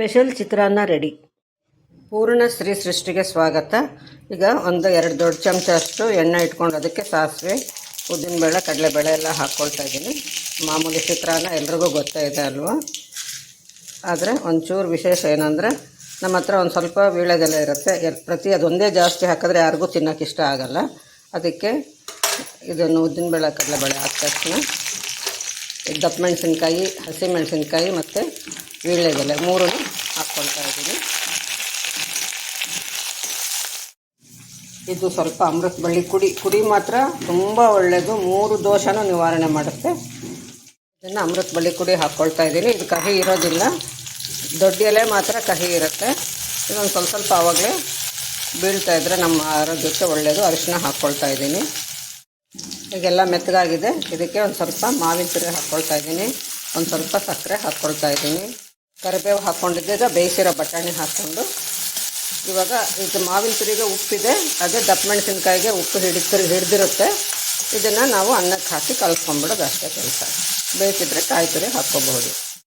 Special ಚಿತ್ರಾನ್ನ ready. ಪೂರ್ಣ ಶ್ರೀ ಸೃಷ್ಟಿಗೆ ಸ್ವಾಗತ. ಈಗ ಒಂದು 2 ದೊಡ್ಡ ಚಮಚ ಅಷ್ಟು ಎಣ್ಣೆ ಇಟ್ಕೊಂಡು ಅದಕ್ಕೆ ಸಾಸಿವೆ, ಉದ್ದಿನಬೇಳೆ, ಕಡಲೆಬೇಳೆ ಎಲ್ಲ ಹಾಕ್ಕೊಳ್ತಾ ಇದ್ದೀನಿ. ಮಾಮೂಲಿ ಚಿತ್ರಾನ್ನ ಎಲ್ರಿಗೂ ಗೊತ್ತೇ ಇದೆ ಅಲ್ವಾ. ಆದರೆ ಒಂಚೂರು ವಿಶೇಷ ಏನಂದರೆ ನಮ್ಮ ಹತ್ರ ಒಂದು ಸ್ವಲ್ಪ ವೀಳ್ಯದೆಲೆ ಇರುತ್ತೆ. ಅದೊಂದೇ ಜಾಸ್ತಿ ಹಾಕಿದ್ರೆ ಯಾರಿಗೂ ತಿನ್ನೋಕೆ ಇಷ್ಟ ಆಗೋಲ್ಲ. ಅದಕ್ಕೆ ಇದನ್ನು ಉದ್ದಿನಬೇಳೆ, ಕಡಲೆಬೇಳೆ ಹಾಕಿದ ತಕ್ಷಣ ದಪ್ಪ ಮೆಣಸಿನ್ಕಾಯಿ, ಹಸಿಮೆಣಸಿನ್ಕಾಯಿ ಮತ್ತು ವೀಳ್ಯದೆಲೆ 3 ಹಾಕ್ಕೊಳ್ತಾ ಇದ್ದೀನಿ. ಇದು ಸ್ವಲ್ಪ ಅಮೃತ ಬಳ್ಳಿ ಕುಡಿ ಮಾತ್ರ ತುಂಬ ಒಳ್ಳೆಯದು. 3 ದೋಷನೂ ನಿವಾರಣೆ ಮಾಡುತ್ತೆ. ಇದನ್ನು ಅಮೃತ ಬಳ್ಳಿ ಕುಡಿ ಹಾಕ್ಕೊಳ್ತಾ ಇದ್ದೀನಿ. ಇದು ಕಹಿ ಇರೋದಿಲ್ಲ, ದೊಡ್ಡ ಎಲೆ ಮಾತ್ರ ಕಹಿ ಇರುತ್ತೆ. ಇದೊಂದು ಸ್ವಲ್ಪ ಆವಾಗಲೇ ಬೀಳ್ತಾ ಇದ್ದರೆ ನಮ್ಮ ಆರೋಗ್ಯಕ್ಕೆ ಒಳ್ಳೆಯದು. ಅರಿಶಿನ ಹಾಕ್ಕೊಳ್ತಾ ಇದ್ದೀನಿ. ಈಗೆಲ್ಲ ಮೆತ್ತಗಾಗಿದೆ. ಇದಕ್ಕೆ ಒಂದು ಸ್ವಲ್ಪ ಮಾವಿನ ತುರಿ ಹಾಕ್ಕೊಳ್ತಾ ಇದ್ದೀನಿ. ಒಂದು ಸ್ವಲ್ಪ ಸಕ್ಕರೆ ಹಾಕ್ಕೊಳ್ತಾ ಇದ್ದೀನಿ. ಕರಿಬೇವು ಹಾಕ್ಕೊಂಡಿದ್ದೆ, ಬೇಯಿಸಿರೋ ಬಟಾಣಿ ಹಾಕ್ಕೊಂಡು ಇವಾಗ ಇದು ಮಾವಿನ ತುರಿಗೆ ಉಪ್ಪಿದೆ, ಅದೇ ದಪ್ಪ ಮೆಣಸಿನ್ಕಾಯಿಗೆ ಉಪ್ಪು ಹಿಡಿದಿರುತ್ತೆ. ಇದನ್ನು ನಾವು ಅನ್ನಕ್ಕೆ ಹಾಕಿ ಕಲ್ಸ್ಕೊಂಡ್ಬಿಡೋದು ಅಷ್ಟೇ ಕೆಲಸ. ಬೇಕಿದ್ರೆ ಕಾಯಿ ತುರಿ ಹಾಕ್ಕೋಬಹುದು.